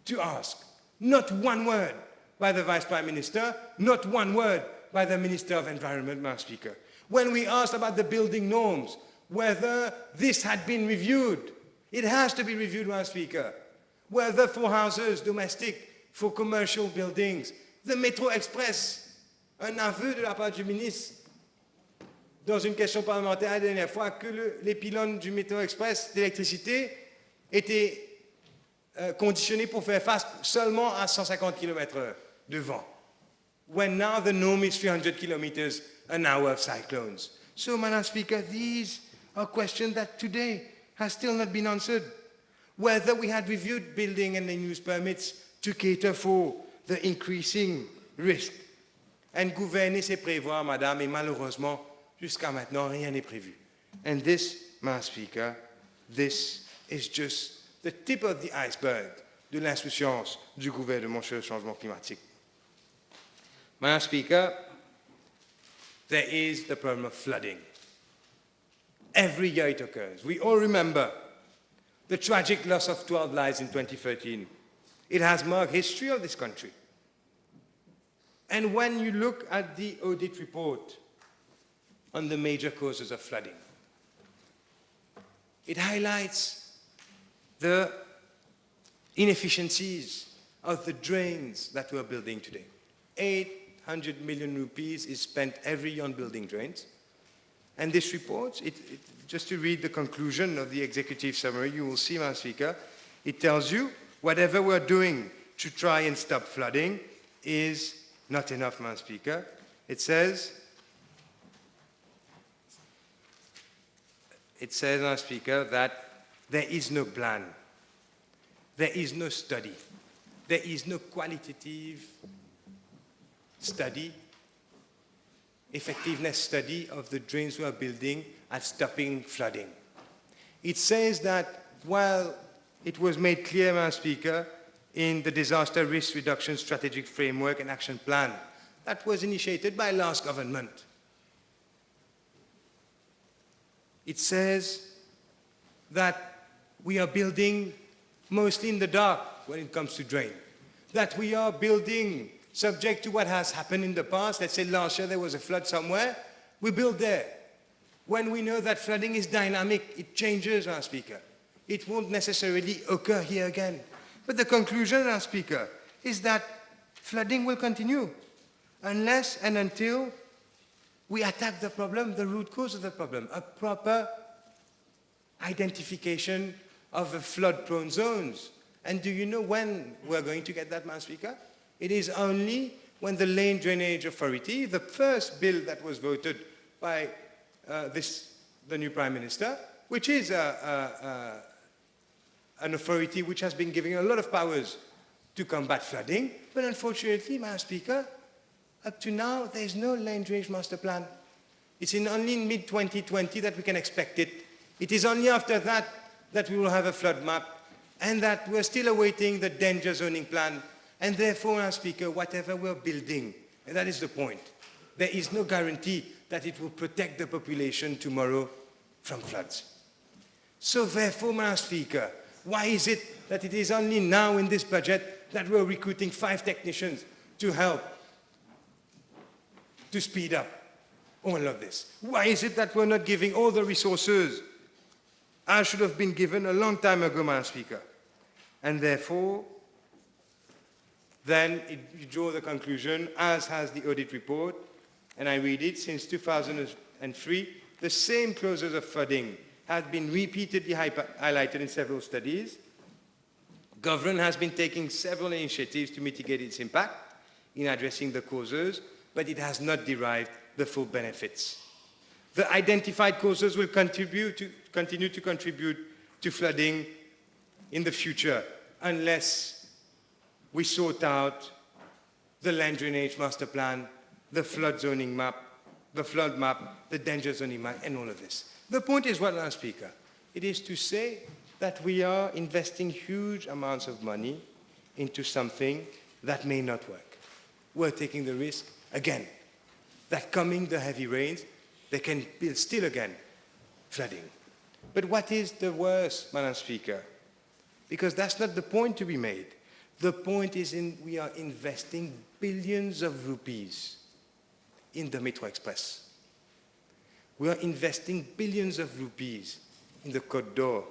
to ask. Not one word by the Vice Prime Minister, not one word by the Minister of Environment, Madam Speaker. When we asked about the building norms, whether this had been reviewed, it has to be reviewed, Madam Speaker. Whether for houses, domestic, for commercial buildings, the Metro Express, un aveu de la part du ministre, dans une question parlementaire la dernière fois, que les pylônes du Metro Express d'électricité étaient conditionnés pour faire face seulement à 150 km/h de vent. When now the norm is 300 kilometers an hour of cyclones. So, Madam Speaker, these are questions that today has still not been answered. Whether we had reviewed building and land use permits to cater for the increasing risk. And gouverner, c'est prévoir, Madame, et malheureusement, jusqu'à maintenant, rien n'est prévu. And this, Madam Speaker, this is just the tip of the iceberg de l'insouciance du gouvernement sur le changement climatique. Madam Speaker, there is the problem of flooding. Every year it occurs. We all remember the tragic loss of 12 lives in 2013. It has marked history of this country. And when you look at the audit report on the major causes of flooding, it highlights the inefficiencies of the drains that we're building today. 800 million rupees is spent every year on building drains. And this report, just to read the conclusion of the executive summary, you will see, Madam Speaker, it tells you whatever we're doing to try and stop flooding is not enough, Madam Speaker. It says, Madam Speaker, that there is no plan, there is no study, there is no qualitative study, effectiveness study of the drains we are building at stopping flooding. It says that while it was made clear, Madam Speaker, in the Disaster Risk Reduction Strategic Framework and Action Plan that was initiated by last government. It says that we are building mostly in the dark when it comes to drain, that we are building subject to what has happened in the past. Let's say last year there was a flood somewhere, we build there. When we know that flooding is dynamic, it changes, Madam Speaker. It won't necessarily occur here again. But the conclusion, Madam Speaker, is that flooding will continue unless and until we attack the problem, the root cause of the problem, a proper identification of the flood-prone zones. And do you know when we're going to get that, Madam Speaker? It is only when the Lane Drainage Authority, the first bill that was voted by the new Prime Minister, which is an authority which has been giving a lot of powers to combat flooding, but unfortunately, Madam Speaker, up to now, there is no Lane Drainage Master Plan. It's only in mid-2020 that we can expect it. It is only after that that we will have a flood map, and that we're still awaiting the danger zoning plan. And therefore, Madam Speaker, whatever we're building, and that is the point, there is no guarantee that it will protect the population tomorrow from floods. So therefore, Madam Speaker, why is it that it is only now in this budget that we're recruiting 5 technicians to help to speed up all of this? Why is it that we're not giving all the resources as should have been given a long time ago, Madam Speaker? And therefore, then you draw the conclusion, as has the audit report, and I read it, since 2003, the same causes of flooding have been repeatedly highlighted in several studies. Government has been taking several initiatives to mitigate its impact in addressing the causes, but it has not derived the full benefits. The identified causes will continue to contribute to flooding in the future unless we sort out the land drainage master plan, the flood zoning map, the flood map, the danger zoning map, and all of this. The point is what, Madam Speaker? It is to say that we are investing huge amounts of money into something that may not work. We're taking the risk, again, that coming the heavy rains, they can build still again flooding. But what is the worst, Madam Speaker? Because that's not the point to be made. The point is we are investing billions of rupees in the Metro Express. We are investing billions of rupees in the Côte d'Or,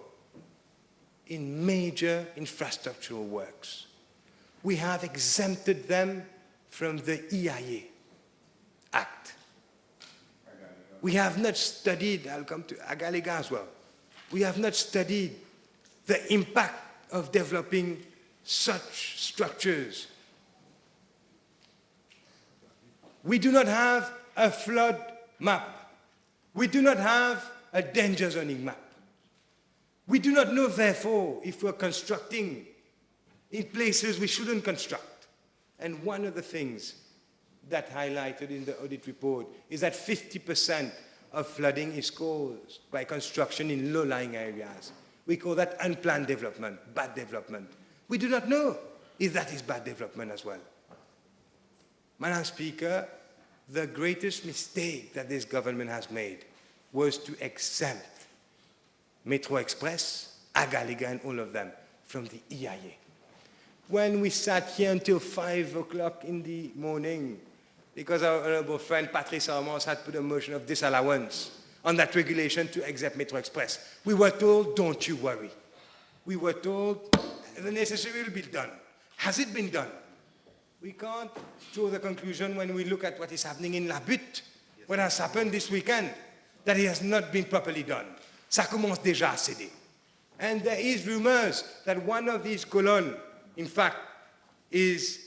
in major infrastructural works. We have exempted them from the EIA Act. We have not studied, I'll come to Agalega as well, we have not studied the impact of developing such structures. We do not have a flood map. We do not have a danger zoning map. We do not know, therefore, if we're constructing in places we shouldn't construct. And one of the things that highlighted in the audit report is that 50% of flooding is caused by construction in low-lying areas. We call that unplanned development, bad development. We do not know if that is bad development as well. Madam Speaker, the greatest mistake that this government has made was to exempt Metro Express, Agalega, and all of them from the EIA. When we sat here until 5 o'clock in the morning, because our honorable friend Patrice Armand had put a motion of disallowance on that regulation to exempt Metro Express, we were told, don't you worry. We were told, the necessary will be done. Has it been done? We can't draw the conclusion when we look at what is happening in La Butte, what has happened this weekend, that it has not been properly done. Ça commence déjà à céder. And there is rumors that one of these colonnes, in fact, is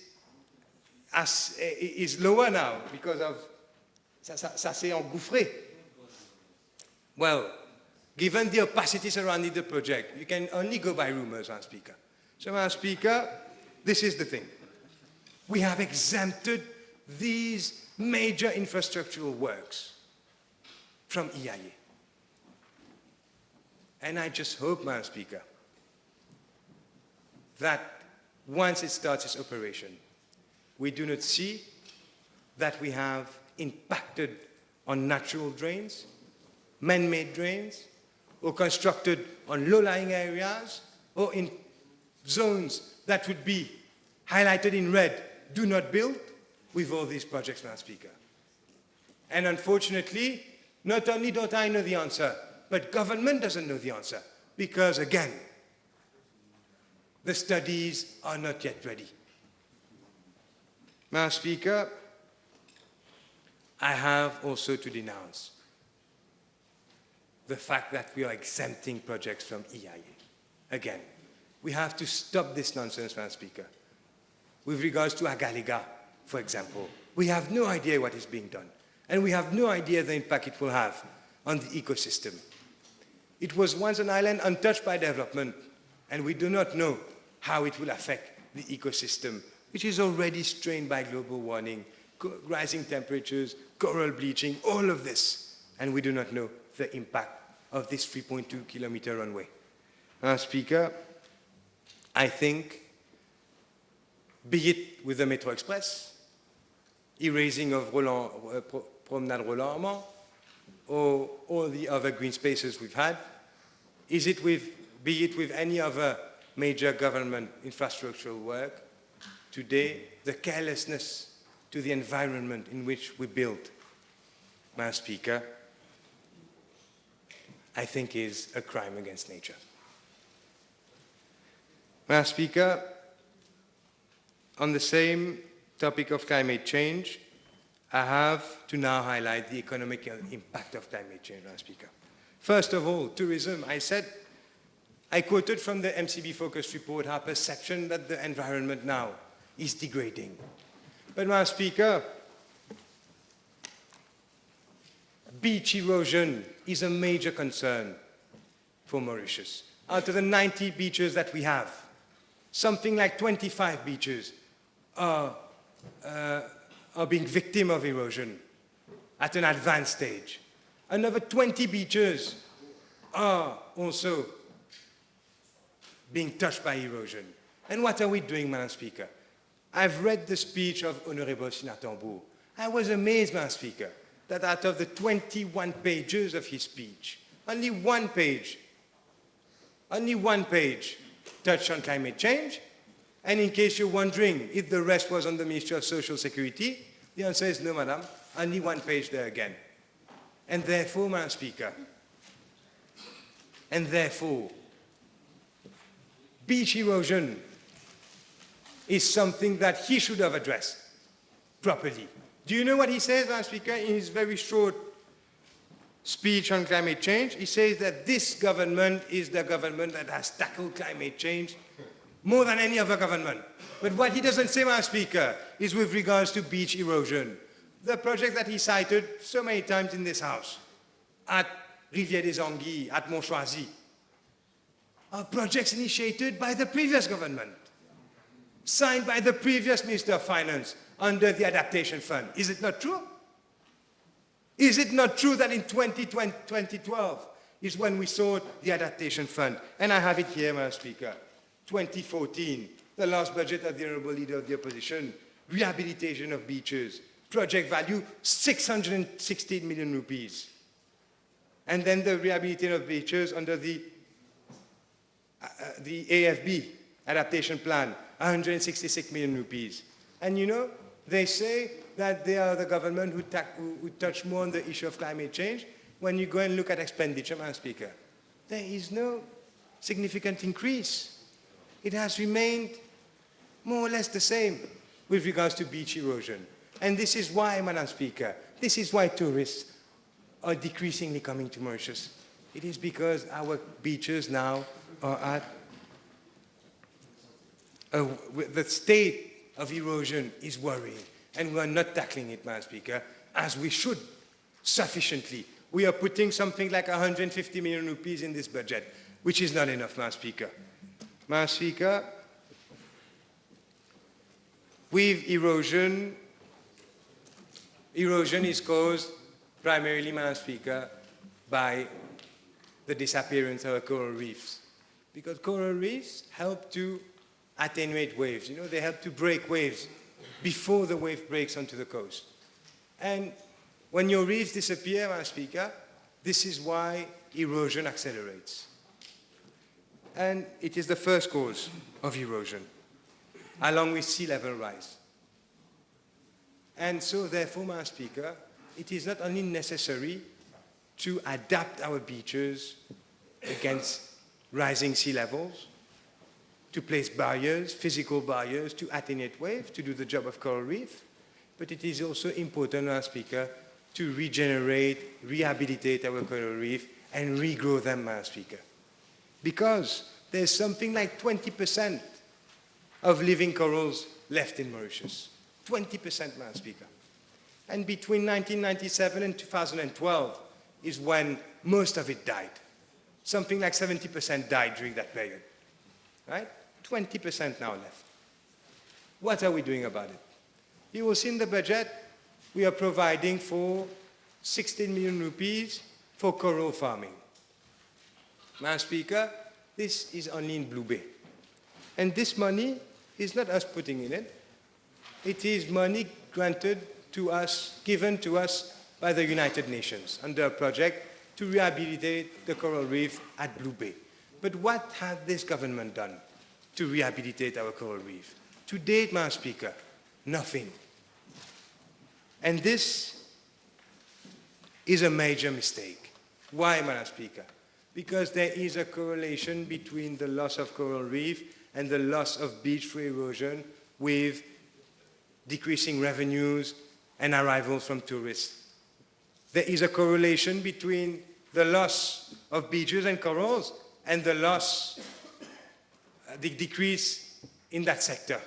lower now because of ça s'est engouffré. Well, given the opacity surrounding the project, you can only go by rumors, Madam Speaker. So, Madam Speaker, this is the thing. We have exempted these major infrastructural works from EIA. And I just hope, Madam Speaker, that once it starts its operation, we do not see that we have impacted on natural drains, man-made drains, or constructed on low-lying areas, or in zones that would be highlighted in red, do not build, with all these projects, Madam Speaker. And unfortunately, not only don't I know the answer, but government doesn't know the answer, because again, the studies are not yet ready. Madam Speaker, I have also to denounce the fact that we are exempting projects from EIA. Again, we have to stop this nonsense, Madam Speaker. With regards to Agalega, for example, we have no idea what is being done, and we have no idea the impact it will have on the ecosystem. It was once an island untouched by development, and we do not know how it will affect the ecosystem, which is already strained by global warming, rising temperatures, coral bleaching, all of this, and we do not know the impact of this 3.2-kilometer runway. Madam Speaker, I think, be it with the Metro Express, erasing of Promenade Roland-Armand, or all the other green spaces we've had, be it with any other major government infrastructural work, today, the carelessness to the environment in which we build, Madam Speaker, I think is a crime against nature. Madam Speaker, on the same topic of climate change, I have to now highlight the economic impact of climate change, Madam Speaker. First of all, tourism. I quoted from the MCB Focus report our perception that the environment now is degrading. But, Madam Speaker, beach erosion is a major concern for Mauritius. Out of the 90 beaches that we have, something like 25 beaches are being victim of erosion at an advanced stage. Another 20 beaches are also being touched by erosion. And what are we doing, Madam Speaker? I've read the speech of Honorable Sinatambo. I was amazed, Madam Speaker, that out of the 21 pages of his speech, only one page touched on climate change. And in case you're wondering if the rest was on the Ministry of Social Security, the answer is no, madam, only one page there again. And therefore, Madam Speaker, beach erosion is something that he should have addressed properly. Do you know what he says, Madam Speaker, in his very short speech on climate change? He says that this government is the government that has tackled climate change more than any other government. But what he doesn't say, Madam Speaker, is with regards to beach erosion. The project that he cited so many times in this House, at Rivière des Anguilles, at Montchoisy, are projects initiated by the previous government, signed by the previous Minister of Finance under the Adaptation Fund. Is it not true? Is it not true that in 2012 is when we saw the Adaptation Fund? And I have it here, Madam Speaker. 2014, the last budget of the Honourable Leader of the Opposition, rehabilitation of beaches, project value 616 million rupees. And then the rehabilitation of beaches under the AFB, Adaptation Plan, 166 million rupees. And you know, they say that they are the government who touch more on the issue of climate change. When you go and look at expenditure, Madam Speaker, there is no significant increase. It has remained more or less the same with regards to beach erosion. And this is why, Madam Speaker, this is why tourists are decreasingly coming to Mauritius. It is because our beaches now are at the state of erosion is worrying, and we are not tackling it, Madam Speaker, as we should sufficiently. We are putting something like 150 million rupees in this budget, which is not enough, Madam Speaker. Madam Speaker, with erosion is caused primarily, Madam Speaker, by the disappearance of coral reefs. Because coral reefs help to attenuate waves. You know, they help to break waves before the wave breaks onto the coast. And when your reefs disappear, Madam Speaker, this is why erosion accelerates. And it is the first cause of erosion, along with sea level rise. And so, therefore, Madam Speaker, it is not only necessary to adapt our beaches against rising sea levels, to place barriers, physical barriers, to attenuate waves, to do the job of coral reef, but it is also important, Madam Speaker, to regenerate, rehabilitate our coral reef and regrow them, Madam Speaker. Because there's something like 20% of living corals left in Mauritius. 20%, Madam Speaker. And between 1997 and 2012 is when most of it died. Something like 70% died during that period. Right? 20% now left. What are we doing about it? You will see in the budget, we are providing for 16 million rupees for coral farming. Madam Speaker, this is only in Blue Bay. And this money is not us putting in it. It is money granted to us, given to us by the United Nations under a project to rehabilitate the coral reef at Blue Bay. But what has this government done to rehabilitate our coral reef? To date, Madam Speaker, nothing. And this is a major mistake. Why, Madam Speaker? Because there is a correlation between the loss of coral reef and the loss of beach through erosion with decreasing revenues and arrivals from tourists. There is a correlation between the loss of beaches and corals and the loss, the decrease in that sector,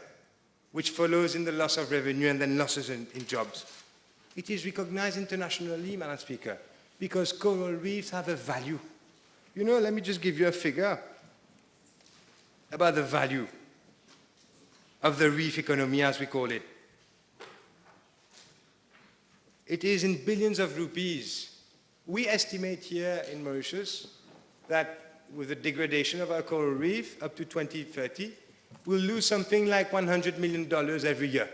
which follows in the loss of revenue and then losses in jobs. It is recognized internationally, Madam Speaker, because coral reefs have a value. You know, let me just give you a figure about the value of the reef economy, as we call it. It is in billions of rupees. We estimate here in Mauritius that with the degradation of our coral reef up to 2030, we'll lose something like $100 million every year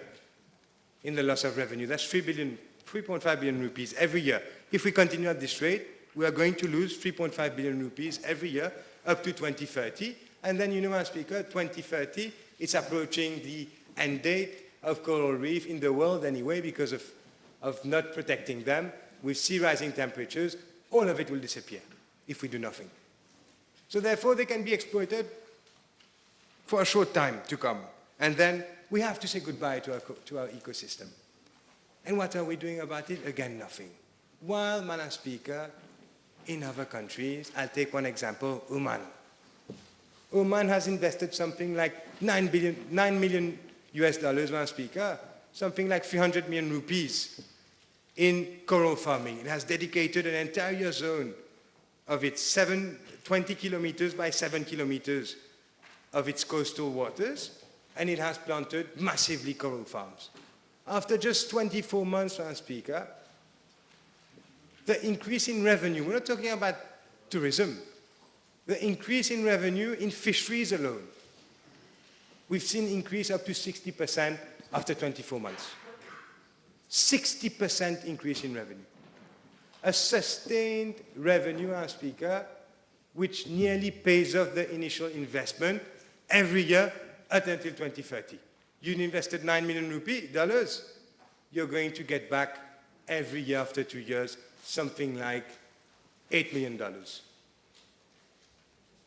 in the loss of revenue. That's 3.5 billion rupees every year. If we continue at this rate, we are going to lose 3.5 billion rupees every year up to 2030. And then, you know, Madam Speaker, 2030, it's approaching the end date of coral reef in the world anyway because of not protecting them. With sea rising temperatures, all of it will disappear if we do nothing. So therefore, they can be exploited for a short time to come. And then we have to say goodbye to our ecosystem. And what are we doing about it? Again, nothing. While, Madam Speaker, in other countries, I'll take one example, Oman. Oman has invested something like $9 million US dollars, Madam Speaker, something like 300 million rupees in coral farming. It has dedicated an entire zone of its 20 kilometers by 7 kilometers of its coastal waters, and it has planted massively coral farms. After just 24 months, Madam Speaker, the increase in revenue, we're not talking about tourism, the increase in revenue in fisheries alone, we've seen increase up to 60% after 24 months. 60% increase in revenue. A sustained revenue, Madam Speaker, which nearly pays off the initial investment every year up until 2030. You invested $9 million, you're going to get back every year after 2 years something like $8 million.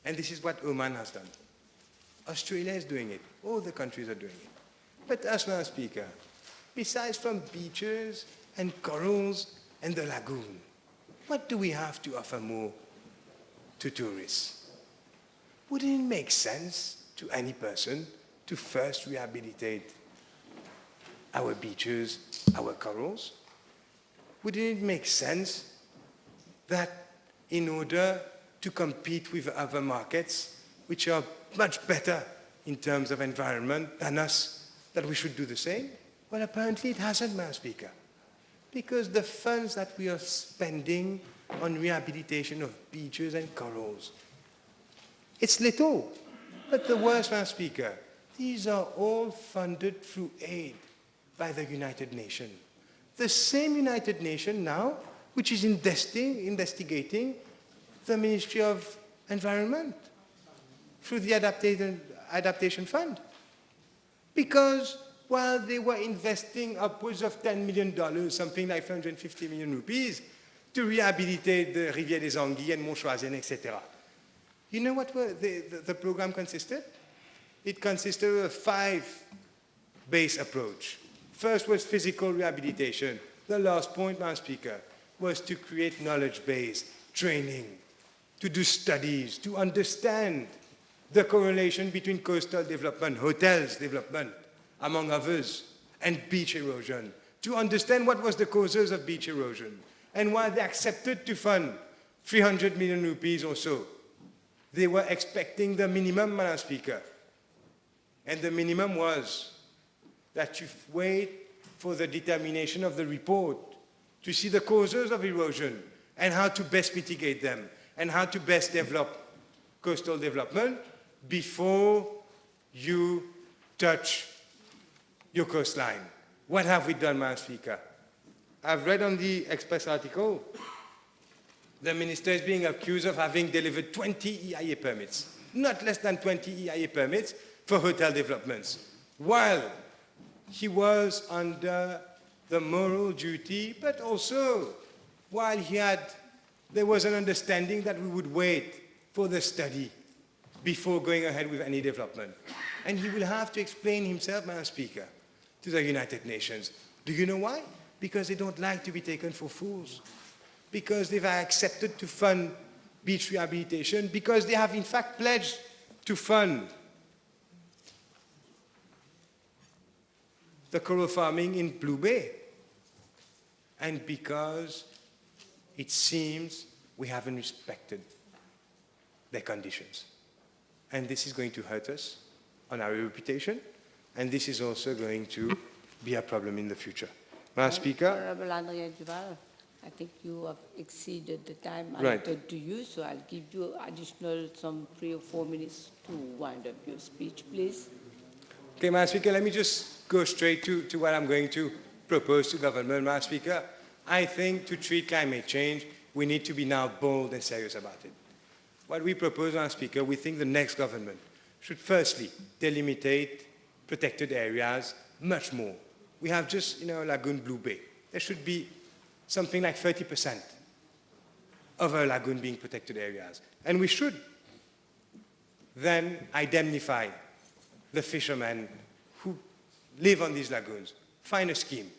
And this is what Oman has done. Australia is doing it. All the countries are doing it. But us, Madam Speaker, besides from beaches and corals and the lagoon, what do we have to offer more to tourists? Wouldn't it make sense to any person to first rehabilitate our beaches, our corals? Wouldn't it make sense that in order to compete with other markets, which are much better in terms of environment than us, that we should do the same? Well, apparently it hasn't, Madam Speaker, because the funds that we are spending on rehabilitation of beaches and corals. It's little, but the worst, Madam Speaker, these are all funded through aid by the United Nations. The same United Nations now, which is investigating the Ministry of Environment through the Adaptation Fund. Because while they were investing upwards of $10 million, something like 550 million rupees, to rehabilitate the Rivière des Anguilles and Montchoisine, etc. You know what the program consisted? It consisted of a 5-base approach. First was physical rehabilitation. The last point, Madam Speaker, was to create knowledge base, training, to do studies, to understand the correlation between coastal development, hotels development, among others, and beach erosion, to understand what was the causes of beach erosion, and why they accepted to fund 300 million rupees or so. They were expecting the minimum, Madam Speaker, and the minimum was that you wait for the determination of the report to see the causes of erosion and how to best mitigate them and how to best develop coastal development before you touch your coastline. What have we done, Madam Speaker? I've read on the Express article, the minister is being accused of having delivered 20 EIA permits, not less than 20 EIA permits for hotel developments, while he was under the moral duty, but also while there was an understanding that we would wait for the study before going ahead with any development. And he will have to explain himself, Madam Speaker, to the United Nations. Do you know why? Because they don't like to be taken for fools. Because they've accepted to fund beach rehabilitation, because they have in fact pledged to fund the coral farming in Blue Bay. And because it seems we haven't respected their conditions. And this is going to hurt us on our reputation, and this is also going to be a problem in the future. Madam Speaker. Honorable Adrien Duval, I think you have exceeded the time allotted to you, so I'll give you additional some 3 or 4 minutes to wind up your speech, please. Okay, Madam Speaker, let me just go straight to what I'm going to propose to government, Madam Speaker. I think to treat climate change, we need to be now bold and serious about it. What we propose, Madam Speaker, we think the next government should firstly delimitate protected areas much more. We have just, Lagoon Blue Bay. There should be something like 30% of our lagoon being protected areas. And we should then indemnify the fishermen who live on these lagoons. Find a scheme.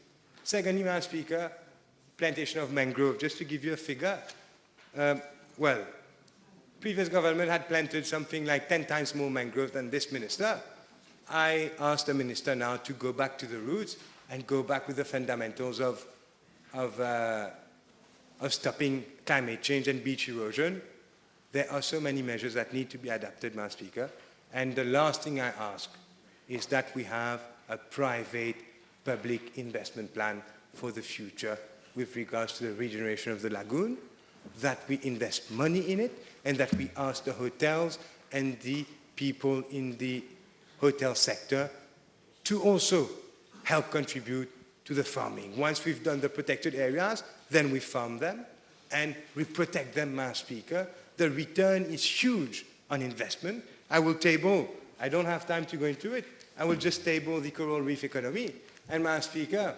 Secondly, Madam Speaker, plantation of mangrove. Just to give you a figure, previous government had planted something like 10 times more mangrove than this minister. I asked the minister now to go back to the roots and go back with the fundamentals of stopping climate change and beach erosion. There are so many measures that need to be adapted, Madam Speaker. And the last thing I ask is that we have a private-public investment plan for the future with regards to the regeneration of the lagoon, that we invest money in it, and that we ask the hotels and the people in the hotel sector to also help contribute to the farming. Once we've done the protected areas, then we farm them and we protect them, Madam Speaker. The return is huge on investment. I will table, I don't have time to go into it, I will just table the coral reef economy. And Madam Speaker,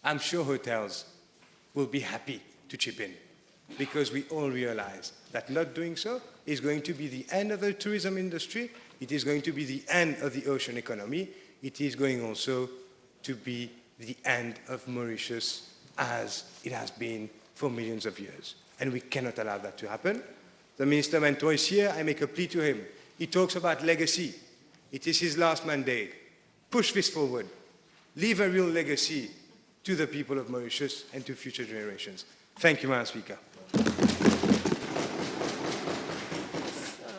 I'm sure hotels will be happy to chip in, because we all realize that not doing so is going to be the end of the tourism industry, it is going to be the end of the ocean economy, it is going also to be the end of Mauritius as it has been for millions of years. And we cannot allow that to happen. The Minister Mentor is here, I make a plea to him. He talks about legacy. It is his last mandate. Push this forward. Leave a real legacy to the people of Mauritius and to future generations. Thank you, Madam Speaker.